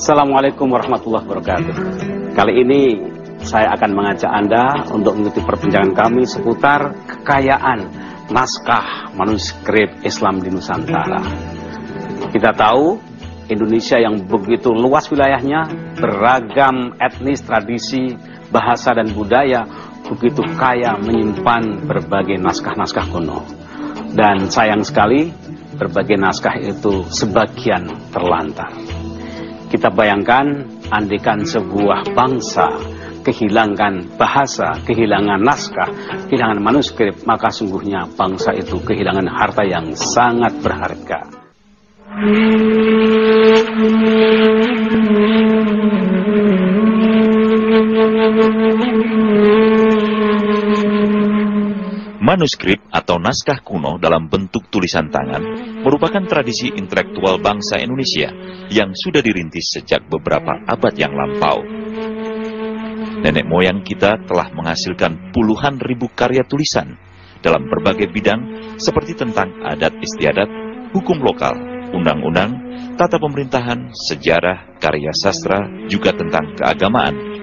Assalamualaikum warahmatullahi wabarakatuh. Kali ini saya akan mengajak Anda untuk mengikuti perbincangan kami seputar kekayaan naskah manuskrip Islam di Nusantara. Kita tahu Indonesia yang begitu luas wilayahnya, beragam etnis, tradisi, bahasa dan budaya, begitu kaya menyimpan berbagai naskah-naskah kuno. Dan sayang sekali berbagai naskah itu sebagian terlantar. Kita bayangkan andaikan sebuah bangsa kehilangan bahasa, kehilangan naskah, kehilangan manuskrip, maka sungguhnya bangsa itu kehilangan harta yang sangat berharga. Manuskrip atau naskah kuno dalam bentuk tulisan tangan merupakan tradisi intelektual bangsa Indonesia yang sudah dirintis sejak beberapa abad yang lampau. Nenek moyang kita telah menghasilkan puluhan ribu karya tulisan dalam berbagai bidang seperti tentang adat istiadat, hukum lokal, undang-undang, tata pemerintahan, sejarah, karya sastra, juga tentang keagamaan.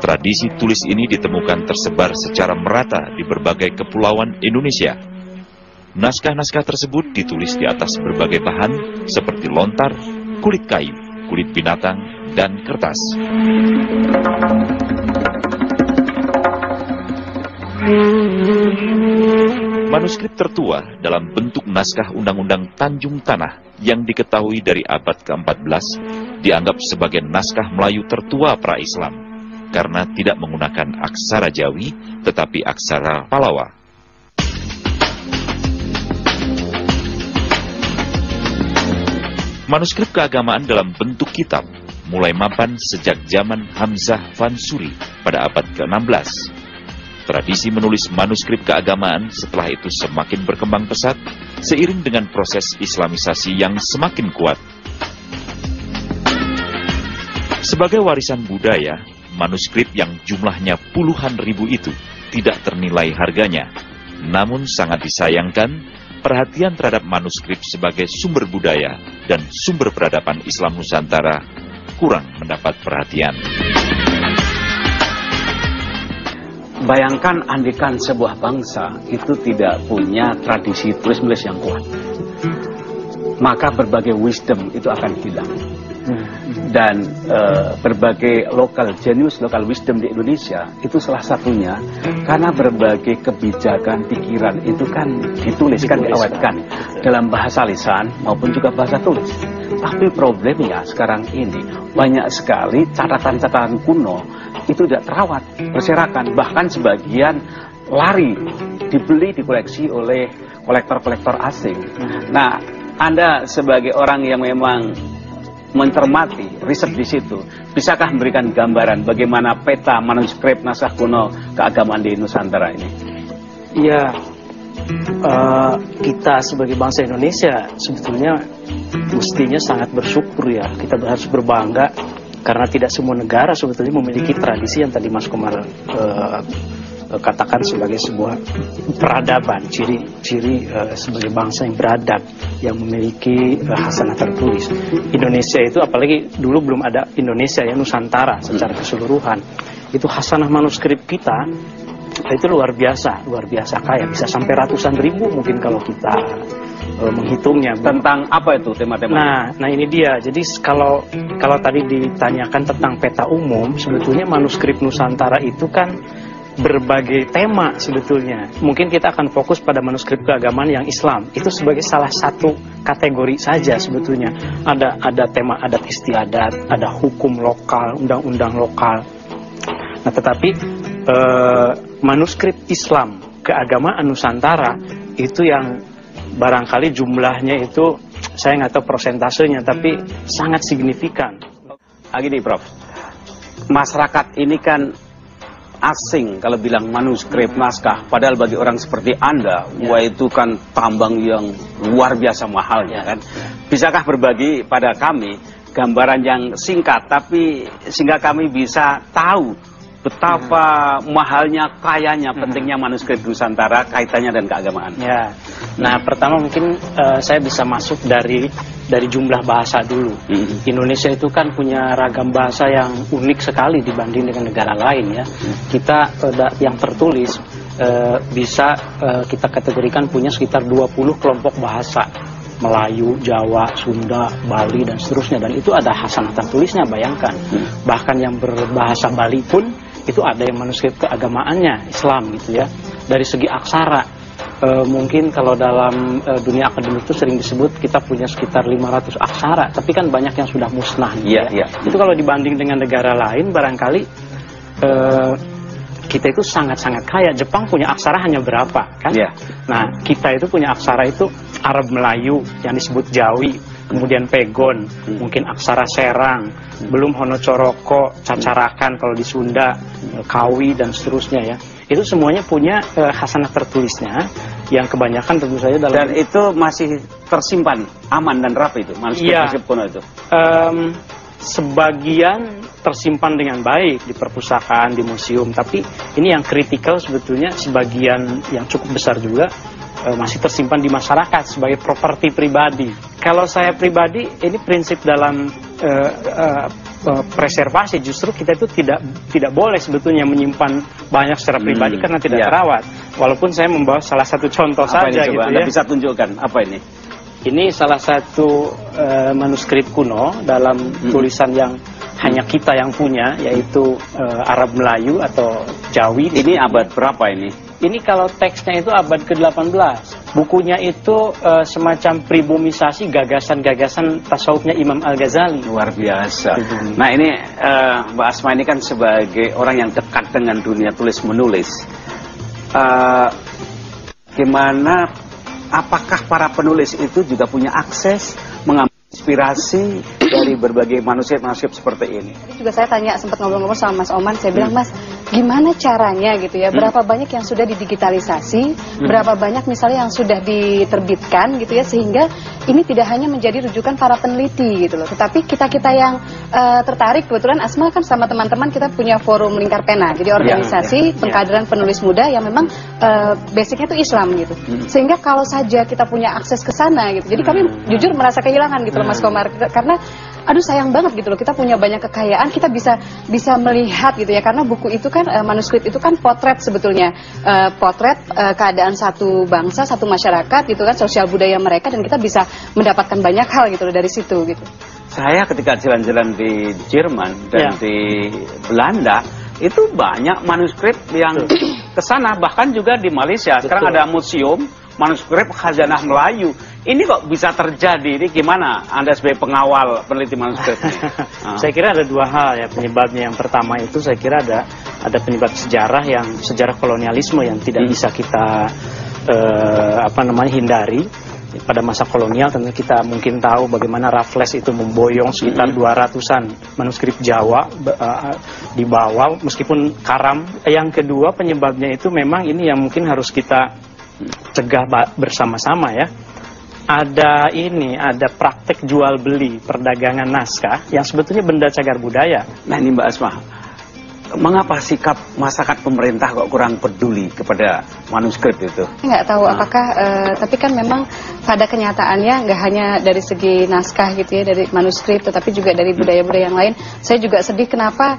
Tradisi tulis ini ditemukan tersebar secara merata di berbagai kepulauan Indonesia. Naskah-naskah tersebut ditulis di atas berbagai bahan seperti lontar, kulit kayu, kulit binatang, dan kertas. Manuskrip tertua dalam bentuk naskah Undang-Undang Tanjung Tanah yang diketahui dari abad ke-14 dianggap sebagai naskah Melayu tertua pra-Islam karena tidak menggunakan aksara Jawi tetapi aksara Palawa. Manuskrip keagamaan dalam bentuk kitab mulai mapan sejak zaman Hamzah Fansuri pada abad ke-16. Tradisi menulis manuskrip keagamaan setelah itu semakin berkembang pesat seiring dengan proses Islamisasi yang semakin kuat. Sebagai warisan budaya, manuskrip yang jumlahnya puluhan ribu itu tidak ternilai harganya. Namun sangat disayangkan, perhatian terhadap manuskrip sebagai sumber budaya dan sumber peradaban Islam Nusantara kurang mendapat perhatian. Bayangkan andaikan sebuah bangsa itu tidak punya tradisi tulis-menulis yang kuat, maka berbagai wisdom itu akan hilang. Dan berbagai local genius, local wisdom di Indonesia itu salah satunya karena berbagai kebijakan, pikiran itu kan dituliskan, diawetkan dalam bahasa lisan maupun juga bahasa tulis. Tapi problemnya sekarang ini banyak sekali catatan-catatan kuno itu tidak terawat, berserakan, bahkan sebagian lari, dibeli, dikoleksi oleh kolektor-kolektor asing. Nah, Anda sebagai orang yang memang mencermati riset di situ, bisakah memberikan gambaran bagaimana peta manuskrip naskah kuno keagamaan di Nusantara ini? Ya, kita sebagai bangsa Indonesia sebetulnya mestinya sangat bersyukur ya. Kita harus berbangga karena tidak semua negara sebetulnya memiliki tradisi yang tadi Mas Komar katakan sebagai sebuah peradaban, ciri-ciri sebagai bangsa yang beradab, yang memiliki hasanah tertulis. Indonesia itu, apalagi dulu belum ada Indonesia ya, Nusantara secara keseluruhan, itu hasanah manuskrip kita itu luar biasa kaya, bisa sampai ratusan ribu mungkin kalau kita menghitungnya. Tentang apa itu tema-tema? Nah ini dia. Jadi kalau tadi ditanyakan tentang peta umum, sebetulnya manuskrip Nusantara itu kan berbagai tema sebetulnya. Mungkin kita akan fokus pada manuskrip keagamaan yang Islam. Itu sebagai salah satu kategori saja sebetulnya. Ada tema adat istiadat, ada hukum lokal, undang-undang lokal. Nah, tetapi manuskrip Islam keagamaan Nusantara itu yang barangkali jumlahnya itu saya nggak tahu persentasenya, tapi sangat signifikan. Gini, Prof. Masyarakat ini kan asing kalau bilang manuskrip naskah, padahal bagi orang seperti Anda, wah itu kan tambang yang luar biasa mahalnya kan. Bisakah berbagi pada kami gambaran yang singkat tapi sehingga kami bisa tahu betapa mahalnya, kayanya, pentingnya manuskrip Nusantara kaitannya dan keagamaan? Ya, Nah, pertama mungkin saya bisa masuk dari jumlah bahasa dulu. Indonesia itu kan punya ragam bahasa yang unik sekali dibanding dengan negara lain ya. Kita yang tertulis bisa kita kategorikan punya sekitar 20 kelompok bahasa. Melayu, Jawa, Sunda, Bali, dan seterusnya. Dan itu ada hasanah tertulisnya, bayangkan. Bahkan yang berbahasa Bali pun, itu ada yang manuskrip keagamaannya, Islam gitu ya. Dari segi aksara, mungkin kalau dalam dunia akademik itu sering disebut kita punya sekitar 500 aksara. Tapi kan banyak yang sudah musnah gitu ya. Itu kalau dibanding dengan negara lain, barangkali kita itu sangat-sangat kaya. Jepang punya aksara hanya berapa kan? Nah, kita itu punya aksara itu Arab Melayu yang disebut Jawi, kemudian Pegon, mungkin aksara Serang, belum Honocoroko, Cacarakan kalau di Sunda, Kawi dan seterusnya ya. Itu semuanya punya hasanah tertulisnya yang kebanyakan tentu saja dalam. Dan itu masih tersimpan aman dan rapi itu manuskrip kuno itu. Sebagian tersimpan dengan baik di perpustakaan, di museum, tapi ini yang kritikal sebetulnya sebagian yang cukup besar juga masih tersimpan di masyarakat sebagai properti pribadi. Kalau saya pribadi, ini prinsip dalam preservasi, justru kita itu tidak boleh sebetulnya menyimpan banyak secara pribadi karena tidak terawat. Walaupun saya membawa salah satu contoh saja gitu ya. Anda bisa tunjukkan apa ini? Ini salah satu manuskrip kuno dalam tulisan yang hanya kita yang punya, yaitu Arab Melayu atau Jawi. Ini abad berapa ini? Ini kalau teksnya itu abad ke-18. Bukunya itu semacam pribumisasi gagasan-gagasan tasawufnya Imam Al-Ghazali. Luar biasa. Nah ini Mbak Asma ini kan sebagai orang yang dekat dengan dunia tulis-menulis. Gimana, apakah para penulis itu juga punya akses mengambil inspirasi dari berbagai manuskrip-manuskrip seperti ini? Juga saya tanya, sempat ngobrol-ngobrol sama Mas Oman, saya bilang, Mas, gimana caranya gitu ya, berapa banyak yang sudah didigitalisasi, berapa banyak misalnya yang sudah diterbitkan gitu ya, sehingga ini tidak hanya menjadi rujukan para peneliti gitu loh, tetapi kita-kita yang tertarik. Kebetulan Asma kan sama teman-teman kita punya forum Lingkar Pena, jadi organisasi pengkaderan penulis muda yang memang basicnya itu Islam gitu, sehingga kalau saja kita punya akses ke sana gitu, jadi kami jujur merasa kehilangan gitu loh Mas Komar, karena aduh sayang banget gitu loh, kita punya banyak kekayaan, kita bisa melihat gitu ya, karena buku itu kan manuskrip itu kan potret sebetulnya, potret keadaan satu bangsa, satu masyarakat gitu kan, sosial budaya mereka, dan kita bisa mendapatkan banyak hal gitu loh dari situ gitu. Saya ketika jalan-jalan di Jerman dan di Belanda itu banyak manuskrip yang kesana, bahkan juga di Malaysia. Sekarang ada museum manuskrip khazanah Melayu. Ini kok bisa terjadi? Ini gimana Anda sebagai pengawal peneliti manuskrip ini? Saya kira ada dua hal ya penyebabnya. Yang pertama itu saya kira ada penyebab sejarah kolonialisme yang tidak bisa kita hindari. Pada masa kolonial tentu kita mungkin tahu bagaimana Raffles itu memboyong sekitar 200-an manuskrip Jawa dibawa meskipun karam. Yang kedua penyebabnya itu memang ini yang mungkin harus kita cegah bersama-sama ya. Ada praktek jual beli perdagangan naskah yang sebetulnya benda cagar budaya. Nah ini Mbak Asma, mengapa sikap masyarakat pemerintah kok kurang peduli kepada manuskrip itu? Nggak tahu apakah, tapi kan memang pada kenyataannya nggak hanya dari segi naskah gitu ya, dari manuskrip, tetapi juga dari budaya-budaya yang lain. Saya juga sedih kenapa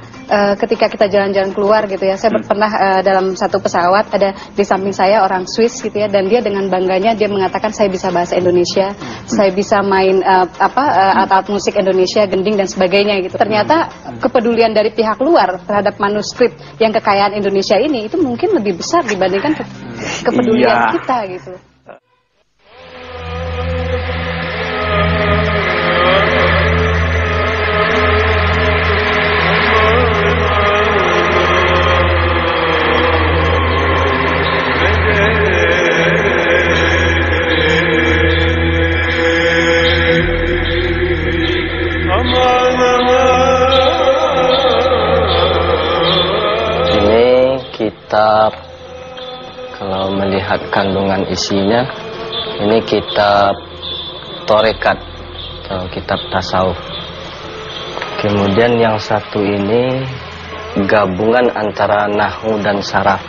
ketika kita jalan-jalan keluar gitu ya, saya pernah dalam satu pesawat ada di samping saya orang Swiss gitu ya, dan dia dengan bangganya dia mengatakan saya bisa bahasa Indonesia, saya bisa main alat-alat musik Indonesia, gending dan sebagainya gitu. Ternyata kepedulian dari pihak luar terhadap manuskrip yang kekayaan Indonesia ini itu mungkin lebih besar dibandingkan kepedulian kita gitu. Kitab, kalau melihat kandungan isinya, ini kitab Torekat atau kitab tasawuf. Kemudian yang satu ini gabungan antara nahwu dan saraf.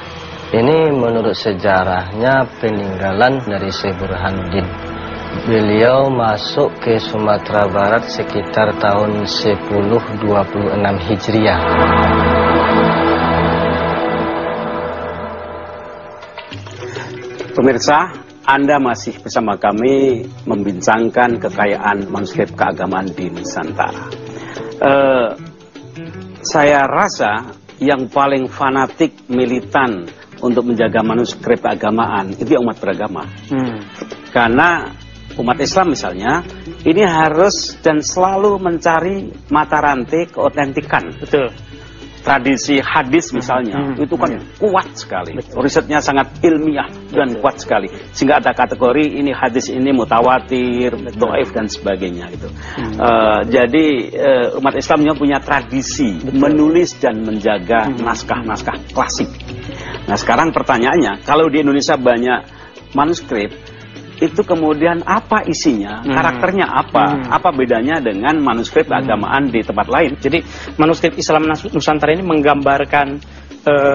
Ini menurut sejarahnya peninggalan dari Syekh Burhanuddin. Beliau masuk ke Sumatera Barat sekitar tahun 1026 Hijriah. Pemirsa, Anda masih bersama kami membincangkan kekayaan manuskrip keagamaan di Nusantara. Saya rasa yang paling fanatik, militan untuk menjaga manuskrip keagamaan itu umat beragama. Karena umat Islam misalnya ini harus dan selalu mencari mata rantai keotentikan. Betul. Tradisi hadis misalnya itu kan kuat sekali. Betul. Risetnya sangat ilmiah dan kuat sekali. Sehingga ada kategori ini hadis ini mutawatir, dhaif dan sebagainya gitu. Jadi umat Islamnya punya tradisi menulis dan menjaga naskah-naskah klasik. Nah sekarang pertanyaannya, kalau di Indonesia banyak manuskrip, itu kemudian apa isinya, karakternya apa bedanya dengan manuskrip keagamaan di tempat lain? Jadi manuskrip Islam Nusantara ini menggambarkan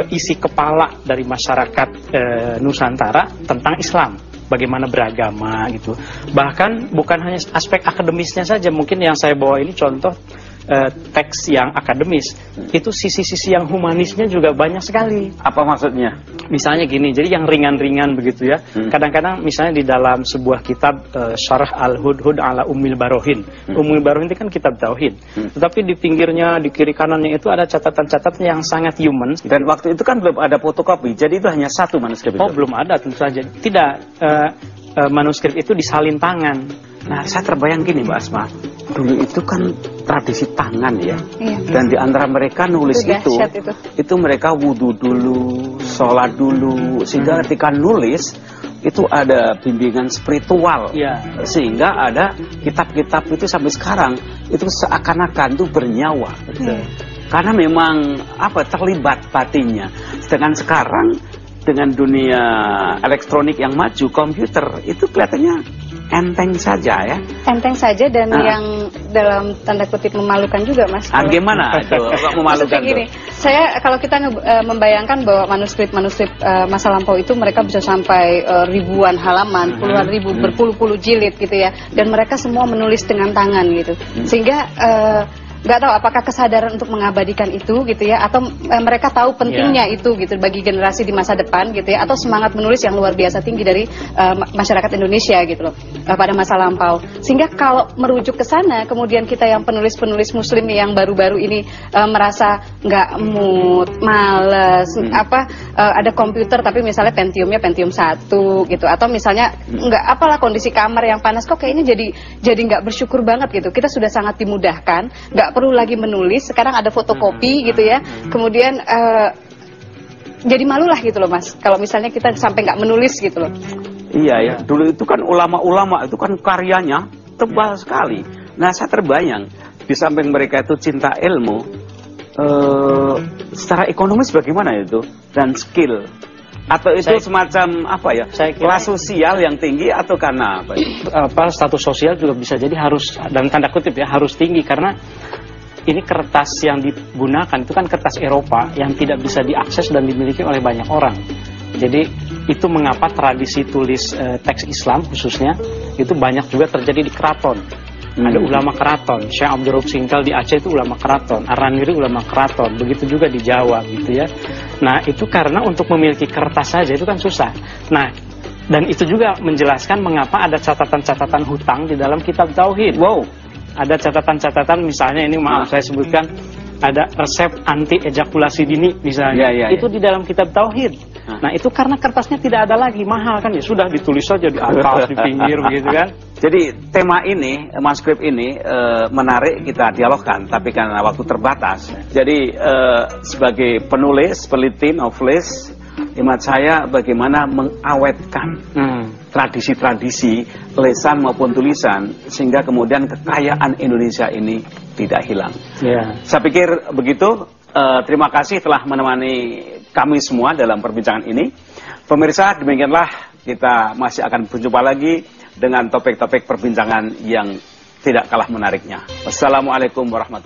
isi kepala dari masyarakat Nusantara tentang Islam, bagaimana beragama gitu. Bahkan bukan hanya aspek akademisnya saja, mungkin yang saya bawa ini contoh teks yang akademis, itu sisi-sisi yang humanisnya juga banyak sekali. Apa maksudnya? Misalnya gini, jadi yang ringan-ringan begitu ya. Kadang-kadang misalnya di dalam sebuah kitab Syarah Al-Hudhud ala Ummil Barohin. Ummil Barohin itu kan kitab tauhid. Tetapi di pinggirnya, di kiri kanannya itu ada catatan-catatan yang sangat human. Dan waktu itu kan belum ada fotokopi, jadi itu hanya satu manuskrip itu. Oh, belum ada tentu saja. Tidak, manuskrip itu disalin tangan. Nah, saya terbayang gini Mbak Asma, dulu itu kan tradisi tangan ya, dan di antara mereka nulis itu mereka wudhu dulu, sholat dulu, sehingga ketika nulis itu ada bimbingan spiritual, sehingga ada kitab-kitab itu sampai sekarang itu seakan-akan itu bernyawa, karena memang terlibat batinnya. Sedangkan sekarang dengan dunia elektronik yang maju, komputer itu kelihatannya enteng saja ya. Enteng saja dan yang dalam tanda kutip memalukan juga Mas. Gimana itu memalukan gini, saya kalau kita membayangkan bahwa manuskrip-manuskrip masa lampau itu mereka bisa sampai ribuan halaman, puluhan ribu, berpuluh-puluh jilid gitu ya. Dan mereka semua menulis dengan tangan gitu. Sehingga nggak tahu apakah kesadaran untuk mengabadikan itu gitu ya, atau mereka tahu pentingnya itu gitu bagi generasi di masa depan gitu ya, atau semangat menulis yang luar biasa tinggi dari masyarakat Indonesia gitu loh pada masa lampau. Sehingga kalau merujuk ke sana, kemudian kita yang penulis-penulis muslim yang baru-baru ini merasa nggak mood, males, ada komputer tapi misalnya Pentiumnya Pentium 1 gitu, atau misalnya nggak apalah kondisi kamar yang panas, kok kayaknya jadi nggak bersyukur banget gitu. Kita sudah sangat dimudahkan, nggak perlu lagi menulis, sekarang ada fotokopi gitu ya. Kemudian jadi malu lah gitu loh Mas, kalau misalnya kita sampai nggak menulis gitu loh. Iya ya, dulu itu kan ulama-ulama itu kan karyanya tebal sekali. Nah saya terbayang, di samping mereka itu cinta ilmu, secara ekonomis bagaimana itu, dan skill. Atau itu semacam kelas sosial yang tinggi, atau karena status sosial juga bisa jadi harus, dalam tanda kutip ya, harus tinggi, karena ini kertas yang digunakan itu kan kertas Eropa yang tidak bisa diakses dan dimiliki oleh banyak orang. Jadi itu mengapa tradisi tulis teks Islam khususnya itu banyak juga terjadi di keraton. Ada ulama keraton, Syekh Abdurrahman Singkal di Aceh itu ulama keraton, Ar-Raniri ulama keraton, begitu juga di Jawa gitu ya. Nah itu karena untuk memiliki kertas saja itu kan susah. Nah dan itu juga menjelaskan mengapa ada catatan-catatan hutang di dalam kitab tauhid. Ada catatan-catatan misalnya ini saya sebutkan, ada resep anti ejakulasi dini misalnya, itu di dalam kitab tauhid. Nah itu karena kertasnya tidak ada lagi, mahal kan ya, sudah ditulis saja di atas, di pinggir begitu kan. Jadi tema ini, manuskrip ini menarik kita dialogkan, tapi karena waktu terbatas. Jadi sebagai penulis, peneliti, novelis, hemat saya bagaimana mengawetkan tradisi-tradisi lesan maupun tulisan, sehingga kemudian kekayaan Indonesia ini tidak hilang. Saya pikir begitu. Terima kasih telah menemani kami semua dalam perbincangan ini. Pemirsa, demikianlah kita masih akan berjumpa lagi dengan topik-topik perbincangan yang tidak kalah menariknya. Wassalamualaikum warahmatullahi wabarakatuh.